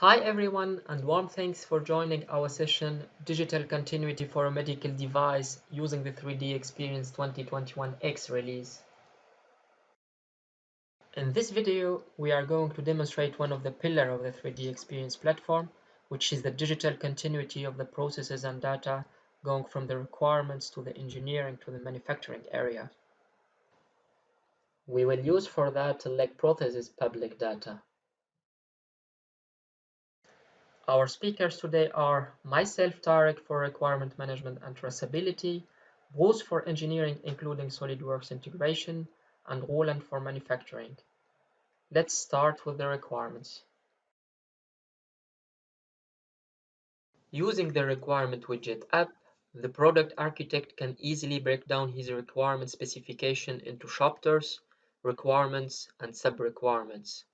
Hi everyone, and warm thanks for joining our session Digital Continuity for a Medical Device using the 3D Experience 2021X release. In this video, we are going to demonstrate one of the pillars of the 3D Experience platform, which is the digital continuity of the processes and data going from the requirements to the engineering to the manufacturing area. We will use for that leg prosthesis public data. Our speakers today are myself, Tarek, for requirement management and traceability, Bruce for engineering including SolidWorks integration, and Roland for manufacturing. Let's start with the requirements. Using the requirement widget app, the product architect can easily break down his requirement specification into chapters, requirements, and sub-requirements.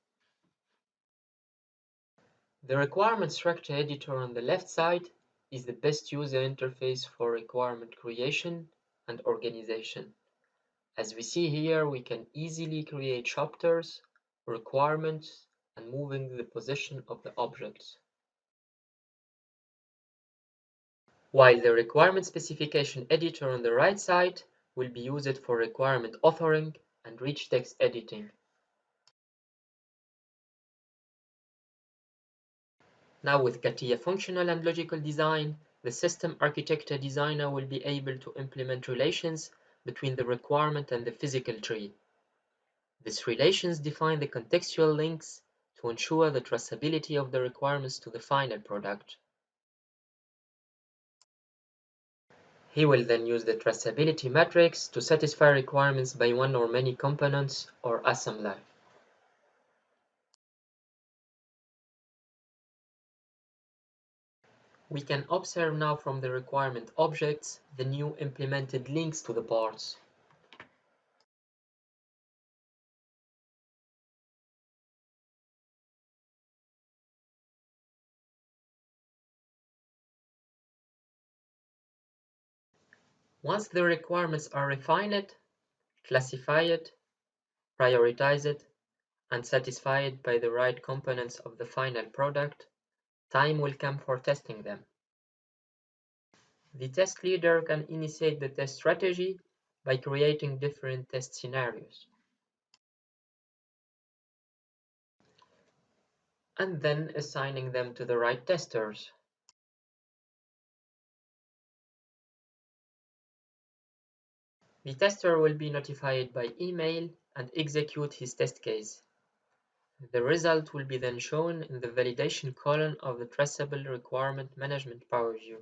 The requirement structure editor on the left side is the best user interface for requirement creation and organization. As we see here, we can easily create chapters, requirements, and moving the position of the objects. While the requirement specification editor on the right side will be used for requirement authoring and rich text editing. Now with CATIA functional and logical design, the system architecture designer will be able to implement relations between the requirement and the physical tree. These relations define the contextual links to ensure the traceability of the requirements to the final product. He will then use the traceability matrix to satisfy requirements by one or many components or assembler. We can observe now from the requirement objects the new implemented links to the parts. Once the requirements are refined, classified, prioritized, and satisfied by the right components of the final product, time will come for testing them. The test leader can initiate the test strategy by creating different test scenarios, and then assigning them to the right testers. The tester will be notified by email and execute his test case. The result will be then shown in the validation column of the Traceable Requirement Management Power View.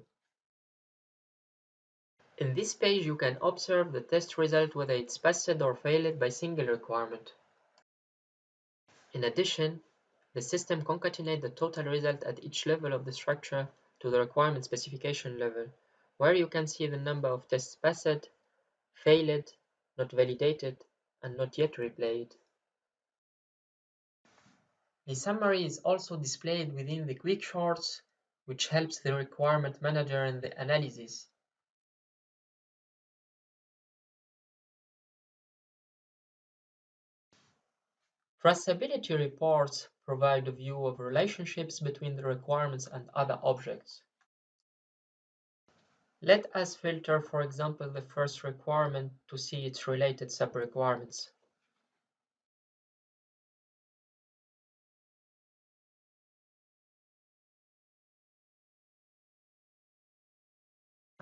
In this page, you can observe the test result whether it's passed or failed by single requirement. In addition, the system concatenates the total result at each level of the structure to the requirement specification level, where you can see the number of tests passed, failed, not validated, and not yet replayed. The summary is also displayed within the quick shorts, which helps the requirement manager in the analysis. Traceability reports provide a view of relationships between the requirements and other objects. Let us filter, for example, the first requirement to see its related sub-requirements.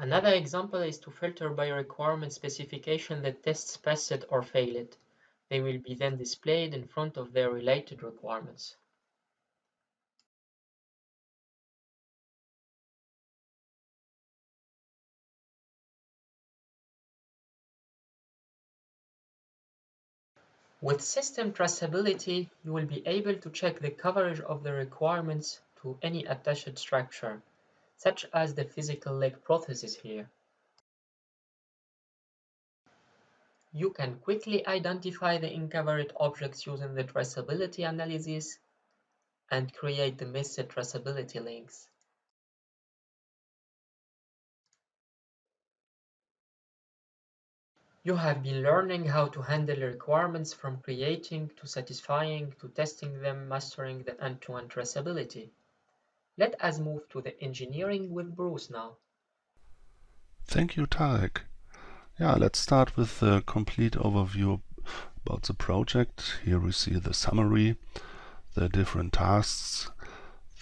Another example is to filter by requirement specification the tests passed or failed. They will be then displayed in front of their related requirements. With system traceability, you will be able to check the coverage of the requirements to any attached structure, such as the physical leg prosthesis here. You can quickly identify the incovered objects using the traceability analysis and create the missed traceability links. You have been learning how to handle requirements from creating to satisfying to testing them, mastering the end-to-end traceability. Let us move to the engineering with Bruce now. Thank you, Tarek. Yeah, let's start with a complete overview about the project. Here we see the summary, the different tasks,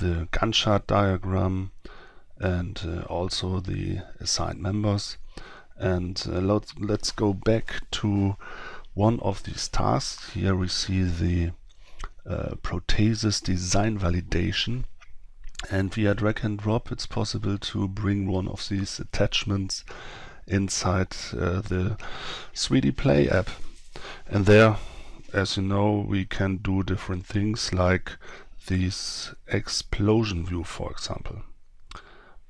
the Gantt chart diagram, and also the assigned members. And let's go back to one of these tasks. Here we see the prothesis design validation, and via drag and drop it's possible to bring one of these attachments inside the 3D Play app. And there, as you know, we can do different things like this explosion view, for example.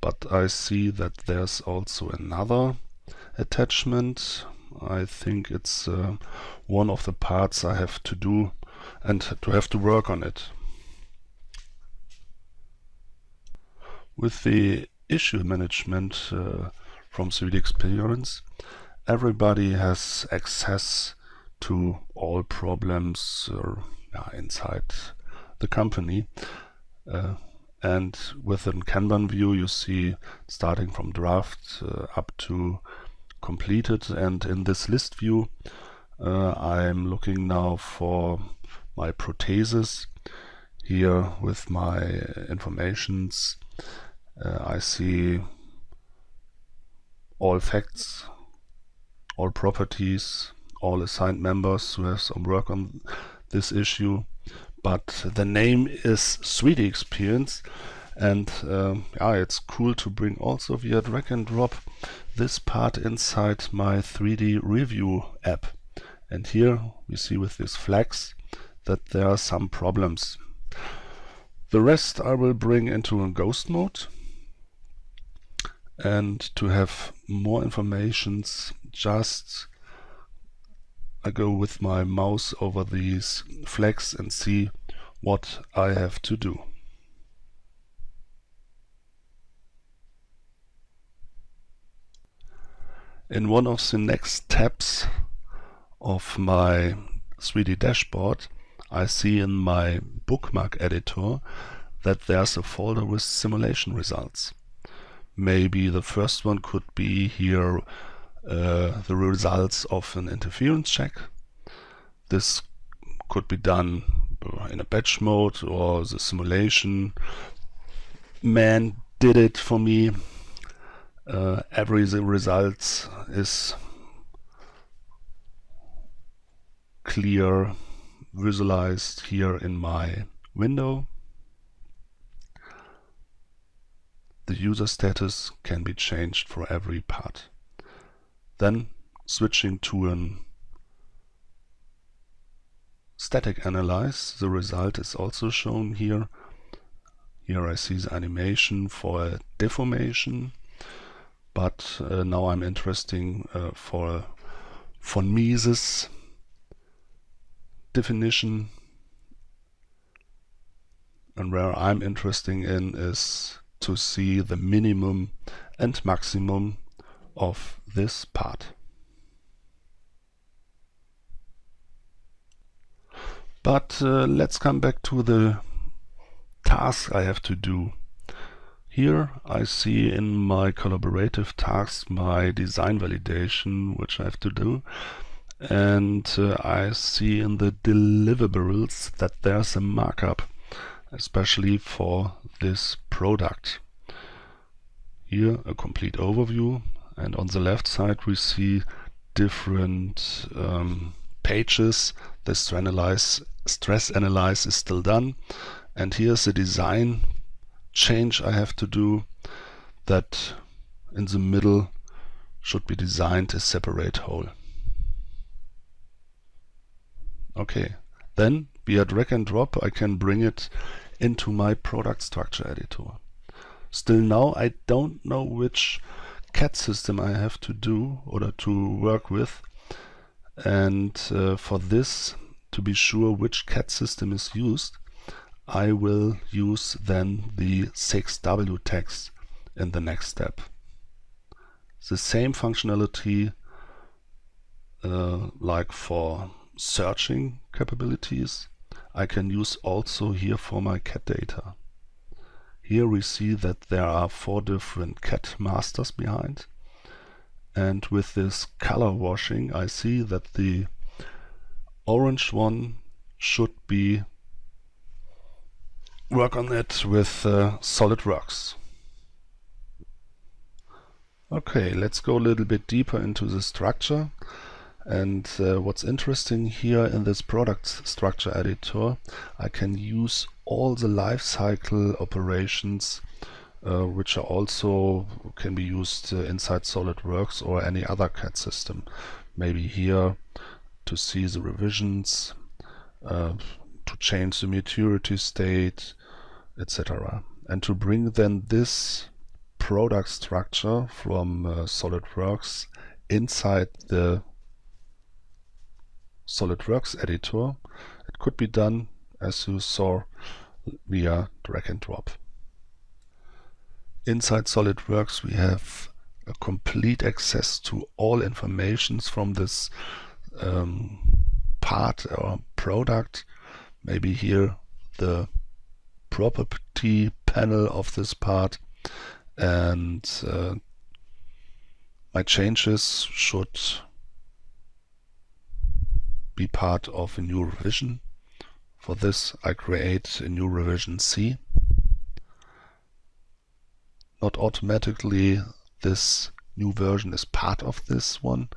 But I see that there's also another attachment. I think it's one of the parts I have to do and to have to work on it. With the issue management from 3D Experience, everybody has access to all problems inside the company. And with a Kanban view, you see starting from draft up to completed. And in this list view, I'm looking now for my prothesis. Here with my informations, I see all facts, all properties, all assigned members who have some work on this issue. But the name is 3D Experience, and it's cool to bring also via drag and drop this part inside my 3D review app. And here we see with these flags that there are some problems. The rest I will bring into a ghost mode, and to have more informations, just I go with my mouse over these flags and see what I have to do. In one of the next tabs of my 3D dashboard, I see in my bookmark editor that there's a folder with simulation results. Maybe the first one could be here the results of an interference check. This could be done in a batch mode, or the simulation man did it for me. Every result is clear, visualized here in my window. The user status can be changed for every part. Then switching to an static analyze, the result is also shown here. Here I see the animation for a deformation, but now I'm interested for von Mises definition, and where I'm interested in is to see the minimum and maximum of this part. But let's come back to the task I have to do. Here I see in my collaborative tasks my design validation, which I have to do, and I see in the deliverables that there's a markup, especially for this product. Here a complete overview, and on the left side we see different pages. The stress analyze is still done, and here's the design change I have to do, that in the middle should be designed a separate hole. Okay, then via drag and drop I can bring it into my product structure editor. Still now I don't know which CAD system I have to do or to work with, and for this, to be sure which CAD system is used, I will use then the 6W tags in the next step. The same functionality like for searching capabilities I can use also here for my CAD data. Here we see that there are 4 different cat masters behind, and with this color washing I see that the orange one should be work on it with SolidWorks. Okay, let's go a little bit deeper into the structure. And what's interesting here in this product structure editor, I can use all the lifecycle operations which are also can be used inside SolidWorks or any other CAD system. Maybe here to see the revisions, to change the maturity state, etc. And to bring then this product structure from SolidWorks inside the SolidWorks editor, it could be done, as you saw, via drag and drop. Inside SolidWorks we have a complete access to all informations from this part or product. Maybe here the property panel of this part, and my changes should be part of a new revision. For this I create a new revision C. Not automatically this new version is part of this one,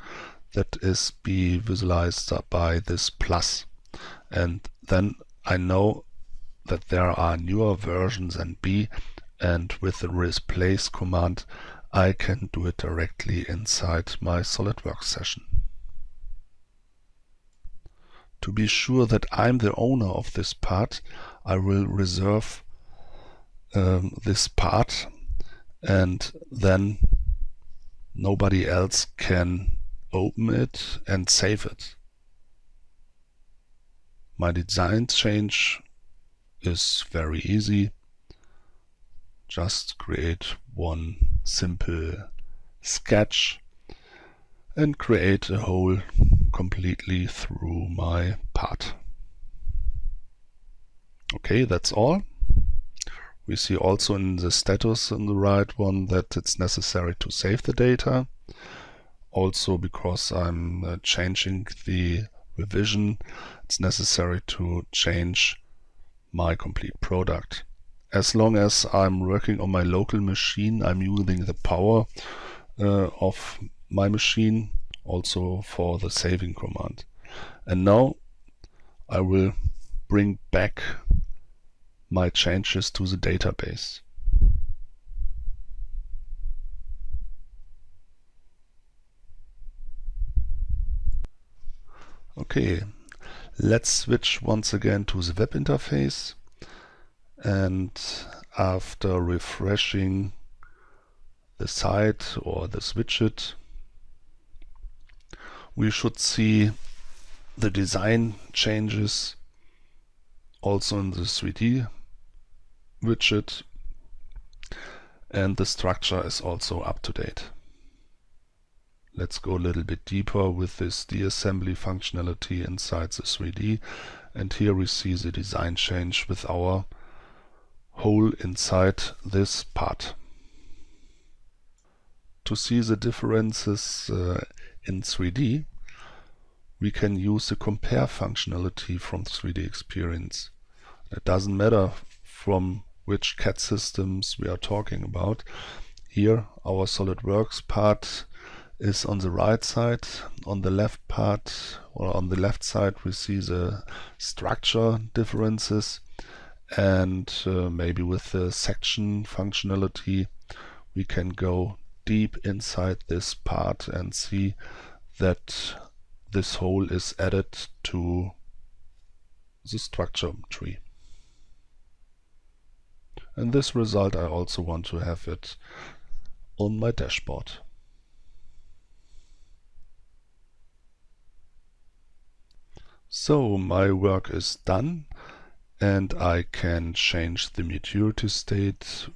that is be visualized by this plus, and then I know that there are newer versions than B, and with the replace command I can do it directly inside my SolidWorks session. To be sure that I'm the owner of this part, I will reserve this part, and then nobody else can open it and save it. My design change is very easy. Just create one simple sketch and create a hole completely through my part. Okay, that's all. We see also in the status in the right one that it's necessary to save the data. Also, because I'm changing the revision, it's necessary to change my complete product. As long as I'm working on my local machine, I'm using the power of my machine also for the saving command. And now I will bring back my changes to the database. Okay, let's switch once again to the web interface, and after refreshing the site or this widget, we should see the design changes also in the 3D widget, and the structure is also up to date. Let's go a little bit deeper with this de-assembly functionality inside the 3D, and here we see the design change with our hole inside this part. To see the differences in 3D, we can use the compare functionality from 3D Experience. It doesn't matter from which CAD systems we are talking about. Here our SolidWorks part is on the right side. On the left part, or on the left side, we see the structure differences, and maybe with the section functionality we can go deep inside this part and see that this hole is added to the structure tree. And this result I also want to have it on my dashboard. So my work is done, and I can change the maturity state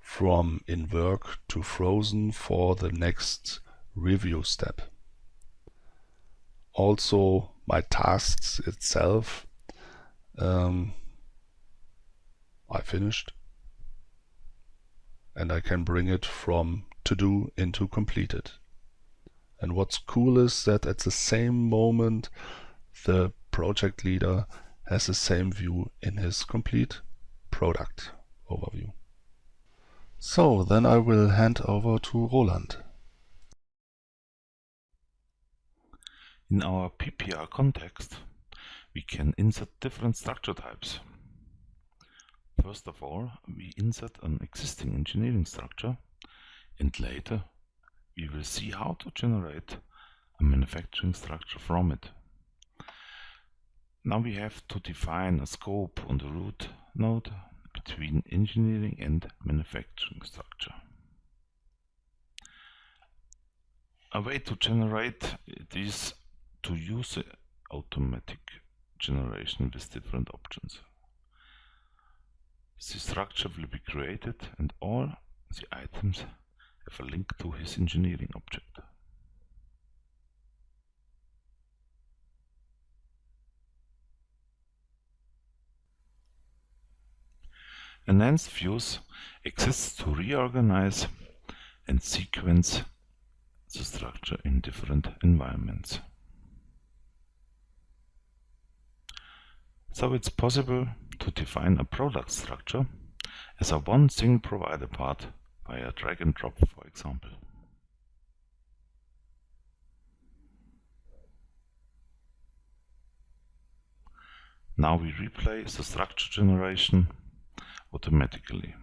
from in work to frozen for the next review step. Also my tasks itself, I finished. and I can bring it from to do into completed. And what's cool is that at the same moment the project leader has the same view in his complete product overview. So then I will hand over to Roland. In our PPR context, we can insert different structure types. First of all, we insert an existing engineering structure, and later we will see how to generate a manufacturing structure from it. Now we have to define a scope on the root node between engineering and manufacturing structure. A way to generate it is to use automatic generation with different options. The structure will be created and all the items have a link to his engineering object. Enhanced views exists to reorganize and sequence the structure in different environments. So it's possible to define a product structure as a one single provider part via drag and drop, for example. Now we replay the structure generation automatically.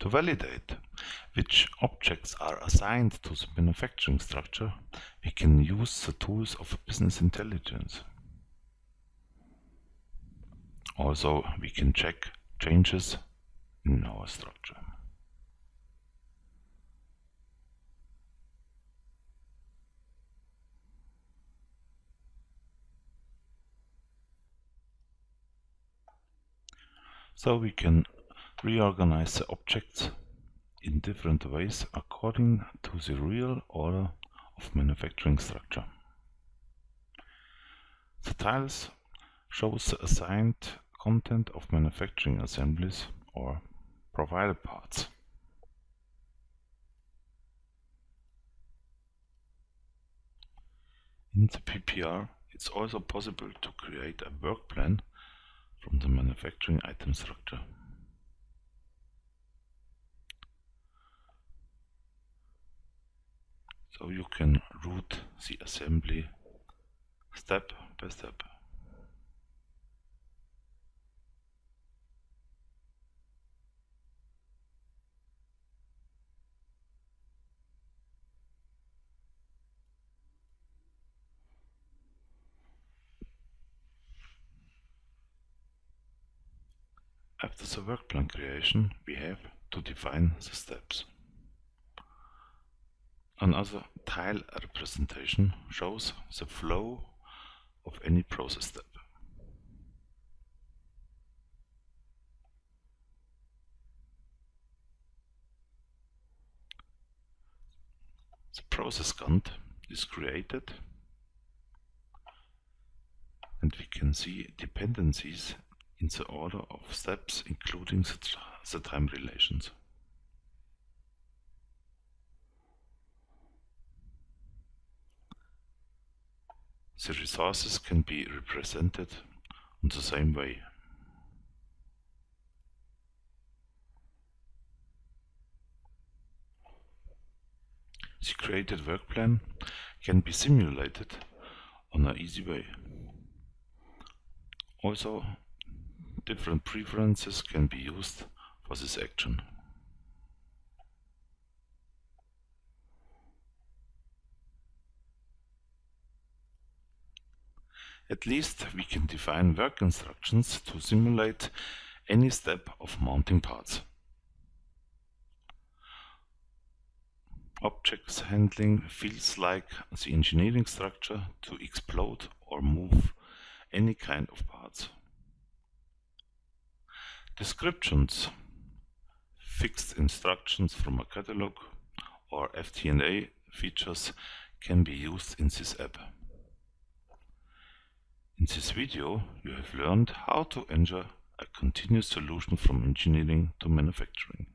To validate which objects are assigned to the manufacturing structure, we can use the tools of business intelligence. Also, we can check changes in our structure. So we can reorganize the objects in different ways according to the real order of manufacturing structure. The tiles shows the assigned content of manufacturing assemblies or provided parts. In the PPR, it's also possible to create a work plan from the manufacturing item structure. So you can route the assembly step by step. After the work plan creation, we have to define the steps. Another tile representation shows the flow of any process step. The process Gantt is created and we can see dependencies in the order of steps, including the time relations. The resources can be represented in the same way. The created work plan can be simulated on an easy way. Also, different preferences can be used for this action. At least we can define work instructions to simulate any step of mounting parts. Objects handling feels like the engineering structure to explode or move any kind of parts. Descriptions, fixed instructions from a catalog, or FTNA features can be used in this app. In this video, you have learned how to enter a continuous solution from engineering to manufacturing.